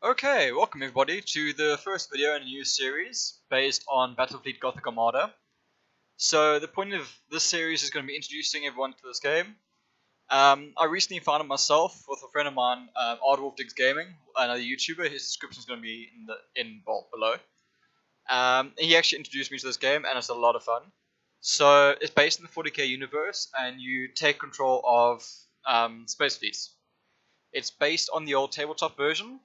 Okay, welcome everybody to the first video in a new series based on Battlefleet Gothic Armada. So the point of this series is going to be introducing everyone to this game. I recently found it myself with a friend of mine, Aardwolf Gaming, another YouTuber. His description is going to be below. He actually introduced me to this game, and it's a lot of fun. So it's based in the 40k universe, and you take control of space fleets. It's based on the old tabletop version,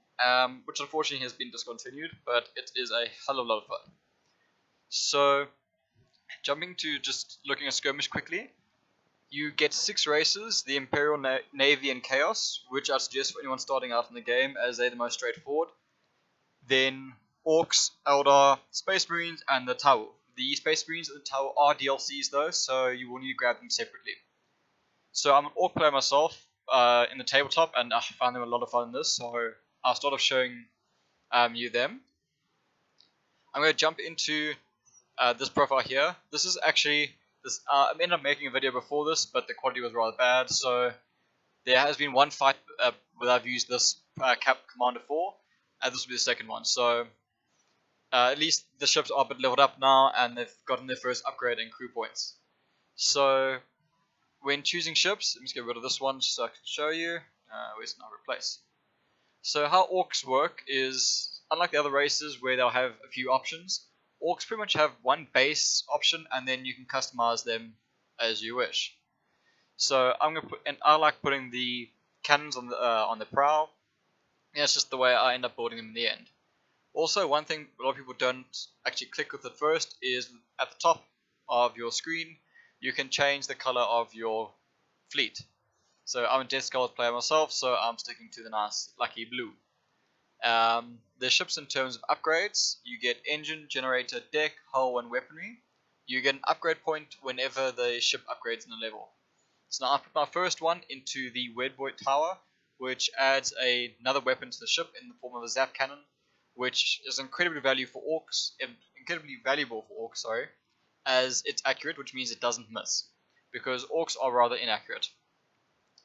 which unfortunately has been discontinued, but it is a hell of a lot of fun. So, jumping to just looking at skirmish quickly, you get 6 races, the Imperial, Navy, and Chaos, which I suggest for anyone starting out in the game as they're the most straightforward. Then Orcs, Eldar, Space Marines, and the Tau. The Space Marines and the Tau are DLCs though, so you will need to grab them separately. So I'm an Ork player myself in the tabletop, and I found them a lot of fun in this, so I'll start off showing you them. I'm going to jump into this profile here. This is actually, I ended up making a video before this, but the quality was rather bad, so there has been one fight where I've used this commander for, and this will be the second one. So at least the ships are a bit leveled up now, and they've gotten their first upgrade in crew points. So when choosing ships, let me just get rid of this one so I can show you. Where's now replace? So how Orcs work is, unlike the other races where they'll have a few options, Orcs pretty much have one base option and then you can customize them as you wish. So I'm gonna I like putting the cannons on the prow. Yeah, it's just the way I end up building them in the end. Also, one thing a lot of people don't actually click with at first is at the top of your screen you can change the color of your fleet. So I'm a Death Scarlet player myself, so I'm sticking to the nice lucky blue. The ships in terms of upgrades, you get engine, generator, deck, hull, and weaponry. You get an upgrade point whenever the ship upgrades in a level. So now I put my first one into the Wedboy Tower, which adds another weapon to the ship in the form of a zap cannon, which is incredibly valuable for orcs, as it's accurate, which means it doesn't miss, because orcs are rather inaccurate.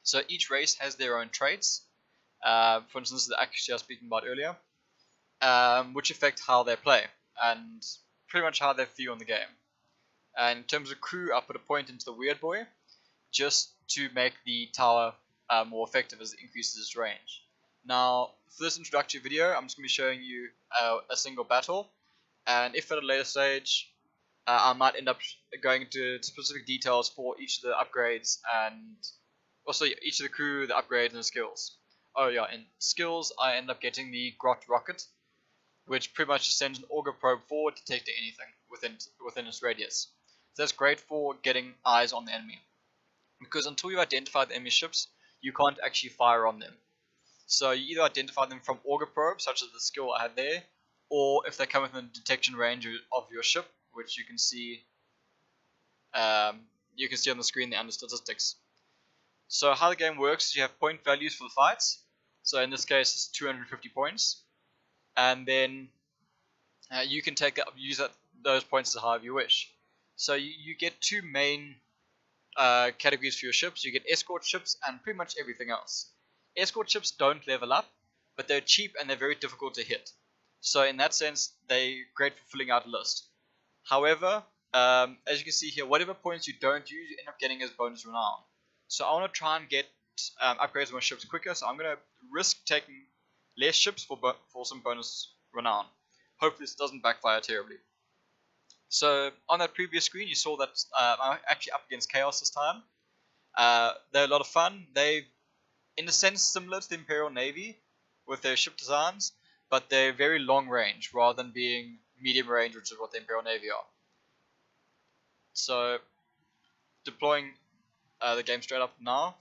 So each race has their own traits. For instance, the accuracy I was speaking about earlier, which affect how they play and pretty much how they feel in the game. And in terms of crew, I put a point into the Weird Boy just to make the tower more effective as it increases its range. Now, for this introductory video, I'm just going to be showing you a single battle, and if at a later stage I might end up going into specific details for each of the upgrades and also each of the crew, the upgrades, and the skills. Oh yeah, in skills I end up getting the Grot Rocket, which pretty much just sends an auger probe forward detecting anything within its radius. So that's great for getting eyes on the enemy, because until you identify the enemy ships, you can't actually fire on them. So you either identify them from auger probe, such as the skill I had there, or if they come within the detection range of your ship, which you can see on the screen there under statistics. So how the game works is you have point values for the fights. So in this case it's 250 points, and then you can use those points as however you wish. So you get two main categories for your ships. You get escort ships and pretty much everything else. Escort ships don't level up, but they're cheap and they're very difficult to hit. So in that sense, they're great for filling out a list. However, as you can see here, whatever points you don't use, you end up getting as bonus renown. So I want to try and get upgrades on my ships quicker, so I'm going to risk taking less ships for some bonus renown. Hopefully this doesn't backfire terribly. So on that previous screen you saw that I'm actually up against Chaos this time. They're a lot of fun. They're in a sense similar to the Imperial Navy with their ship designs, but they're very long range rather than being medium range, which is what the Imperial Navy are. So deploying the game straight up now.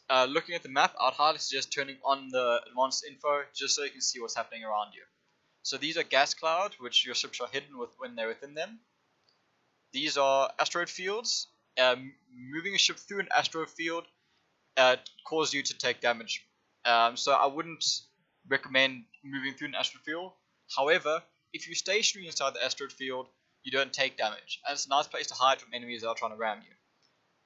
Looking at the map, I'd highly suggest turning on the advanced info just so you can see what's happening around you. So these are gas clouds, which your ships are hidden with when they're within them. These are asteroid fields. Moving a ship through an asteroid field causes you to take damage. So I wouldn't recommend moving through an asteroid field. However, if you stay stationary inside the asteroid field, you don't take damage, and it's a nice place to hide from enemies that are trying to ram you.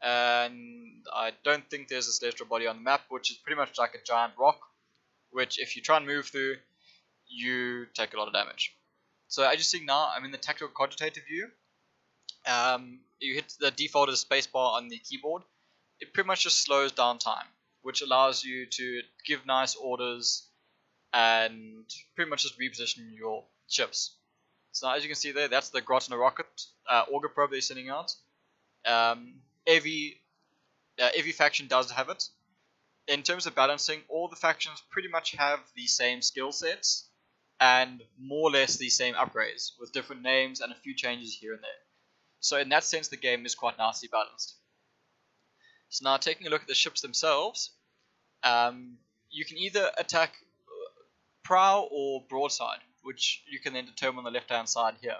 And I don't think there's a celestial body on the map, which is pretty much like a giant rock, which if you try and move through, you take a lot of damage. So as you see now, I'm in the tactical cogitator view. You hit the default is spacebar on the keyboard. It pretty much just slows down time, which allows you to give nice orders and pretty much just reposition your ships. So now, as you can see there, that's the Grotner rocket auger probe they're sending out. Every faction does have it. In terms of balancing, all the factions pretty much have the same skill sets and more or less the same upgrades with different names and a few changes here and there. So in that sense, the game is quite nicely balanced. So now taking a look at the ships themselves, you can either attack prow or broadside, which you can then determine on the left hand side here.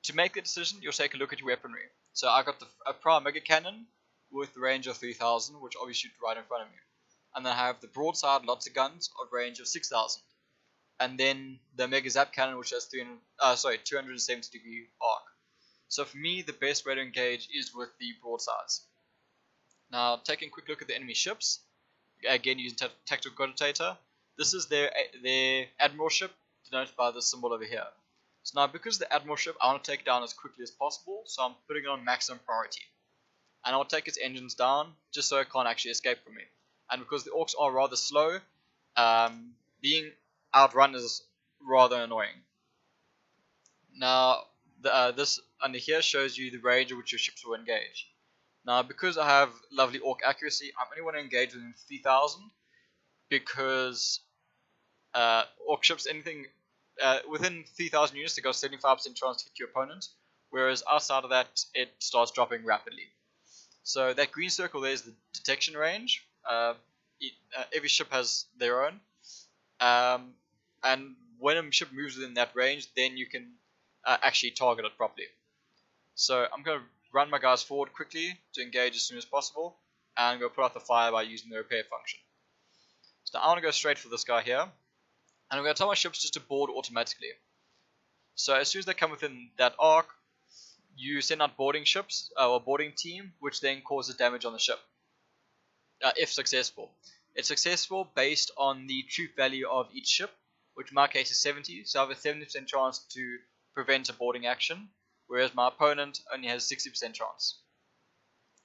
To make the decision, you'll take a look at your weaponry. So I got a prow mega cannon with the range of 3000, which obviously shoots right in front of me. And then I have the broadside lots of guns of range of 6000. And then the mega zap cannon, which has 270 degree arc. So for me, the best way to engage is with the broadsides. Now, taking a quick look at the enemy ships, again using tactical cogitator. This is their admiral ship, denoted by the symbol over here. So now, because the admiral ship, I want to take it down as quickly as possible, so I'm putting it on maximum priority. And I'll take its engines down, just so it can't actually escape from me. And because the orcs are rather slow, being outrun is rather annoying. Now, this under here shows you the range at which your ships will engage. Now, because I have lovely orc accuracy, I only want to engage within 3000, because orc ships, anything within 3000 units, they got 75% chance to hit your opponent, whereas outside of that, it starts dropping rapidly. So that green circle there is the detection range. Every ship has their own, and when a ship moves within that range, then you can actually target it properly. So I'm going to run my guys forward quickly to engage as soon as possible, and I'm going to put out the fire by using the repair function. So now I want to go straight for this guy here, and I'm going to tell my ships just to board automatically. So as soon as they come within that arc, you send out boarding ships, or boarding team, which then causes damage on the ship, if successful. It's successful based on the truth value of each ship, which in my case is 70, so I have a 70% chance to prevent a boarding action, whereas my opponent only has 60% chance.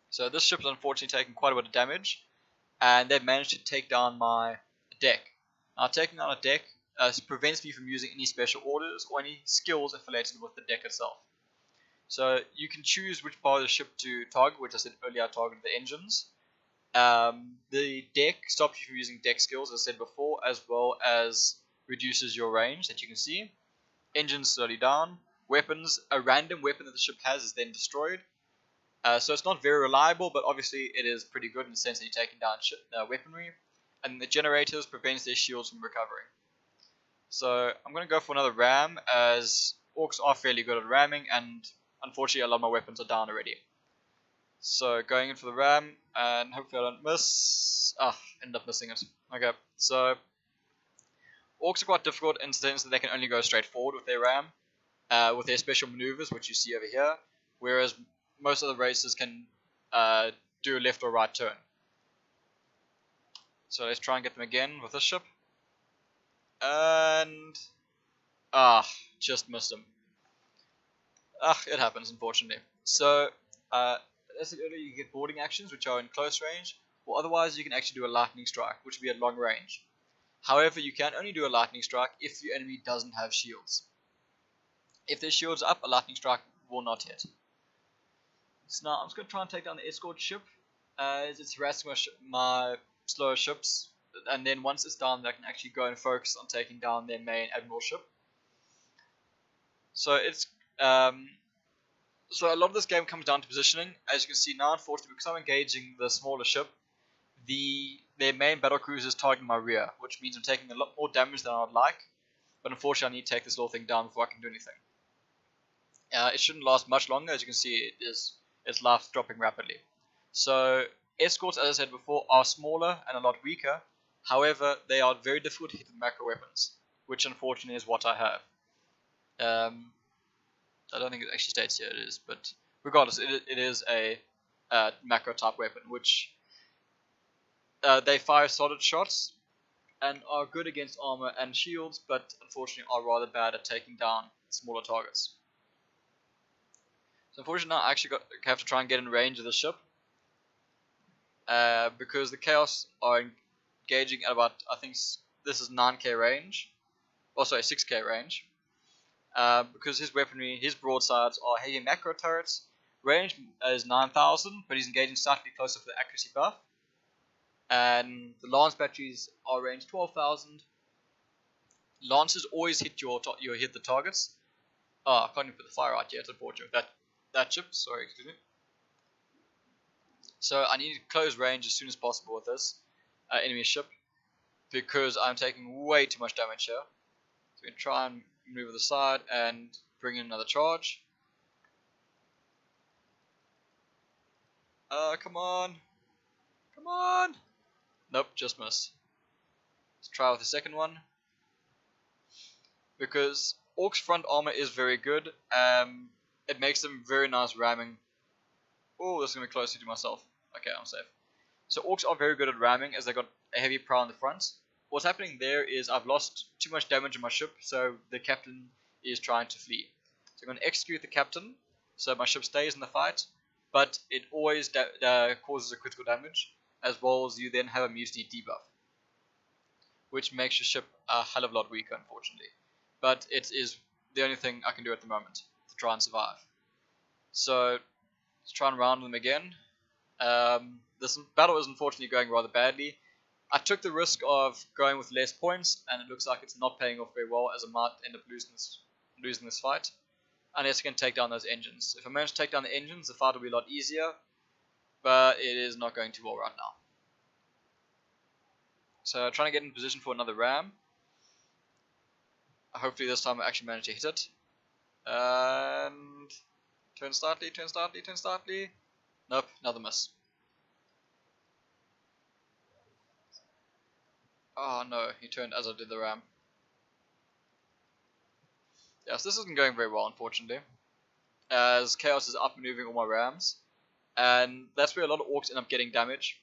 So this ship is unfortunately taking quite a bit of damage, and they've managed to take down my deck. Now, taking down a deck prevents me from using any special orders or any skills affiliated with the deck itself. So you can choose which part of the ship to target, which I said earlier I targeted the engines. The deck stops you from using deck skills, as I said before, as well as reduces your range that you can see. Engines slowly down. Weapons, a random weapon that the ship has is then destroyed. So it's not very reliable, but obviously it is pretty good in the sense that you're taking down weaponry. And the generators prevents their shields from recovering. So I'm going to go for another ram, as orcs are fairly good at ramming, and unfortunately a lot of my weapons are down already. So going in for the ram, and hopefully I don't miss. End up missing it. Okay, so orcs are quite difficult in the sense that they can only go straight forward with their ram, with their special maneuvers, which you see over here, whereas most of the races can do a left or right turn. So let's try and get them again with this ship. And just missed them. It happens, unfortunately. So as I said earlier, you get boarding actions which are in close range, or otherwise you can actually do a lightning strike, which will be at long range. However, you can only do a lightning strike if your enemy doesn't have shields. If their shields are up, a lightning strike will not hit. So now I'm just going to try and take down the escort ship, as it's harassing my slower ships, and then once it's down, I can actually go and focus on taking down their main admiral ship. So it's so a lot of this game comes down to positioning. As you can see now, unfortunately, because I'm engaging the smaller ship, their main battle cruiser is targeting my rear, which means I'm taking a lot more damage than I would like. But unfortunately, I need to take this little thing down before I can do anything. It shouldn't last much longer. As you can see, its life dropping rapidly. So escorts, as I said before, are smaller and a lot weaker. However, they are very difficult to hit with macro weapons, which unfortunately is what I have. I don't think it actually states here it is, but regardless, it is a macro type weapon, which they fire solid shots, and are good against armor and shields, but unfortunately are rather bad at taking down smaller targets. So unfortunately now I actually have to try and get in range of the ship, because the Chaos are engaging at about, I think this is 9k range, oh sorry 6k range, because his weaponry, his broadsides are heavy macro turrets. Range is 9,000, but he's engaging slightly closer for the accuracy buff. And the lance batteries are range 12,000. Lances always hit hit the targets. Oh, I can't even put the fire out yet, unfortunately. That ship, sorry, excuse me. So I need to close range as soon as possible with this enemy ship, because I'm taking way too much damage here. So we can try and move to the side and bring in another charge. Come on. Come on. Nope, just miss. Let's try with the second one. Because Ork's front armor is very good. It makes them very nice ramming. Oh, this is going to be closer to myself. Okay, I'm safe. So Orks are very good at ramming, as they got a heavy prow in the front. What's happening there is I've lost too much damage on my ship, so the captain is trying to flee. So I'm going to execute the captain, so my ship stays in the fight, but it always causes a critical damage, as well as you then have a mutiny debuff, which makes your ship a hell of a lot weaker, unfortunately. But it is the only thing I can do at the moment to try and survive. So let's try and round them again. This battle is unfortunately going rather badly. I took the risk of going with less points, and it looks like it's not paying off very well, as I might end up losing this fight, unless I can take down those engines. If I manage to take down the engines, the fight will be a lot easier, but it is not going too well right now. So trying to get in position for another ram. Hopefully this time I actually manage to hit it. And turn slightly, turn slightly, turn slightly. Nope, another miss. Oh no, he turned as I did the ram. Yes, this isn't going very well, unfortunately, as Chaos is outmaneuvering all my rams, and that's where a lot of Orks end up getting damage,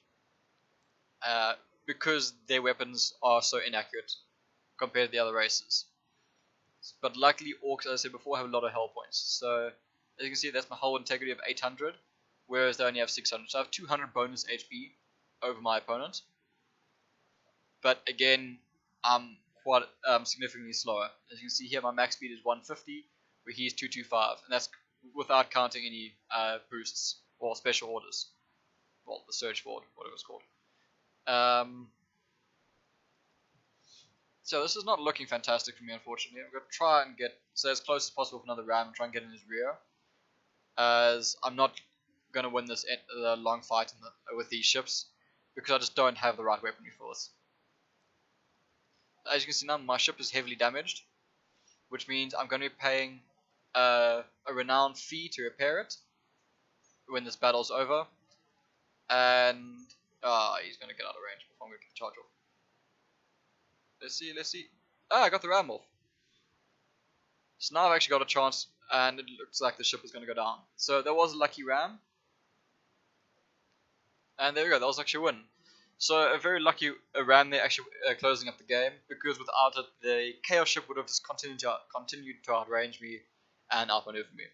because their weapons are so inaccurate compared to the other races. But luckily, Orks, as I said before, have a lot of hull points. So as you can see, that's my hull integrity of 800, whereas they only have 600. So I have 200 bonus HP over my opponent. But again, I'm quite significantly slower. As you can see here, my max speed is 150, where he's 225, and that's without counting any boosts or special orders. Well, the search board, whatever it's called. So this is not looking fantastic for me, unfortunately. I'm going to try and get as close as possible for another ram and try and get in his rear, as I'm not going to win this long fight with these ships, because I just don't have the right weaponry for this. As you can see now, my ship is heavily damaged, which means I'm going to be paying a renowned fee to repair it when this battle's over. And he's going to get out of range before I'm going to charge off. Let's see, let's see. I got the ram off. So now I've actually got a chance, and it looks like the ship is going to go down. So that was a lucky ram. And there we go, that was actually a win. So a very lucky ram there, actually closing up the game, because without it, the Chaos ship would have just continued to outrange me and outmaneuver me.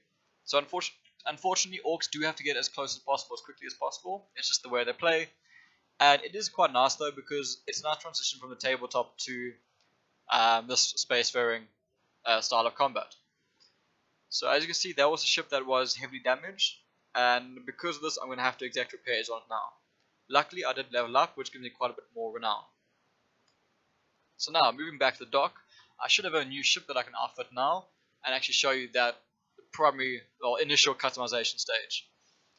So unfortunately, Orks do have to get as close as possible, as quickly as possible. It's just the way they play. And it is quite nice though, because it's a nice transition from the tabletop to this spacefaring style of combat. So as you can see, that was a ship that was heavily damaged, and because of this, I'm going to have to exact repairs on it now. Luckily, I did level up, which gives me quite a bit more renown. So now, moving back to the dock, I should have a new ship that I can outfit now, and actually show you that primary, or initial customization stage.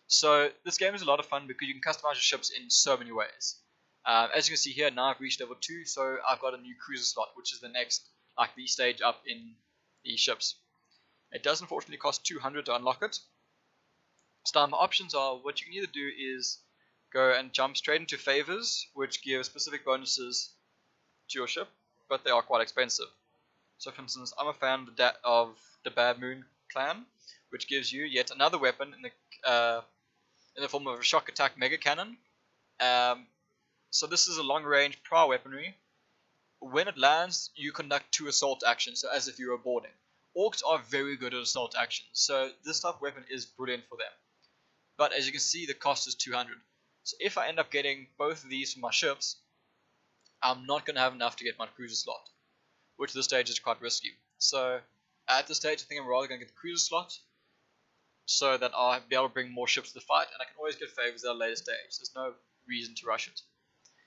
So this game is a lot of fun because you can customize your ships in so many ways. As you can see here, now I've reached level 2, so I've got a new cruiser slot, which is the next, like the stage up in the ships. It does unfortunately cost 200 to unlock it. So my options are, what you can either do is go and jump straight into favors, which give specific bonuses to your ship, but they are quite expensive. So for instance, I'm a fan of the Bad Moon clan, which gives you yet another weapon in the form of a shock attack mega cannon. So this is a long range prow weaponry, when it lands, you conduct 2 assault actions, so as if you were boarding. Orcs are very good at assault actions, so this type of weapon is brilliant for them. But as you can see, the cost is 200. So if I end up getting both of these for my ships, I'm not going to have enough to get my cruiser slot, which at this stage is quite risky. So at this stage, I think I'm rather going to get the cruiser slot, so that I'll be able to bring more ships to the fight, and I can always get favors at a later stage. There's no reason to rush it.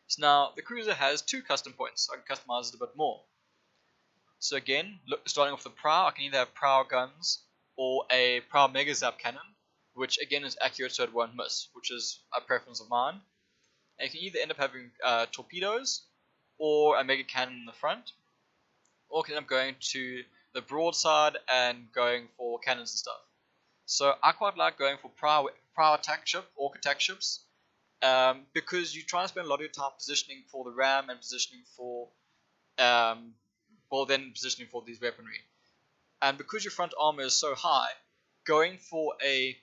So now, the cruiser has 2 custom points, so I can customize it a bit more. So again, starting off the prow, I can either have prow guns or a prow mega zap cannon, which again is accurate so it won't miss, which is a preference of mine. And you can either end up having torpedoes or a mega cannon in the front, or can end up going to the broadside and going for cannons and stuff. So I quite like going for prow attack ship, Ork attack ships, because you try and spend a lot of your time positioning for the ram and positioning for, positioning for these weaponry. And because your front armor is so high, going for a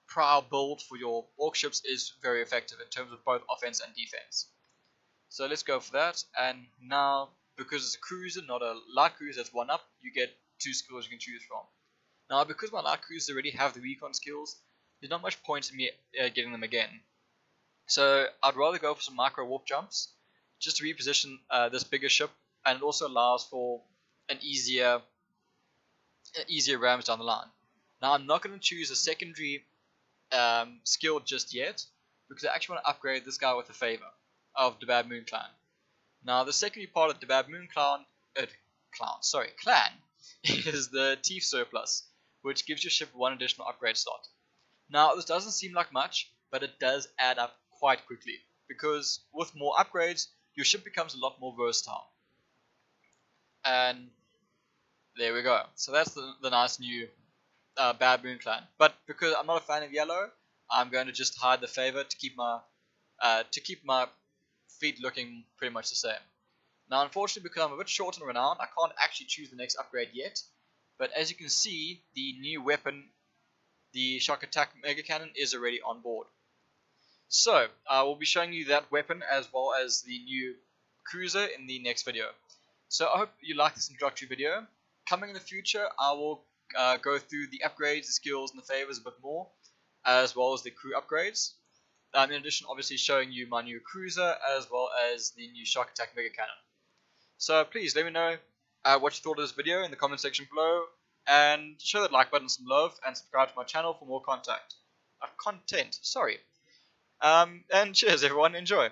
prow build for your Ork ships is very effective in terms of both offense and defense. So let's go for that. And now, because it's a cruiser, not a light cruiser that's 1 up, you get 2 skills you can choose from. Now, because my light cruisers already have the recon skills, there's not much point in me getting them again. So I'd rather go for some micro warp jumps, just to reposition this bigger ship, and it also allows for an easier rams down the line. Now I'm not going to choose a secondary skill just yet, because I actually want to upgrade this guy with a favor of the Bad Moon Clan. Now the secondary part of the Bad Moon Clan is the Thief Surplus, which gives your ship 1 additional upgrade slot. Now this doesn't seem like much, but it does add up quite quickly, because with more upgrades, your ship becomes a lot more versatile. And there we go. So that's the nice new Bad Moon Clan. But because I'm not a fan of yellow, I'm going to just hide the favor to keep my fleet looking pretty much the same. Now, unfortunately, because I'm a bit short on renown, I can't actually choose the next upgrade yet. But as you can see, the new weapon, the Shock Attack Mega Cannon, is already on board. So, I will be showing you that weapon as well as the new cruiser in the next video. So, I hope you like this introductory video. Coming in the future, I will go through the upgrades, the skills, and the favors a bit more, as well as the crew upgrades. In addition, obviously showing you my new cruiser as well as the new Shock Attack Mega Cannon. So please let me know what you thought of this video in the comment section below, and show that like button some love, and subscribe to my channel for more content. And cheers everyone, enjoy!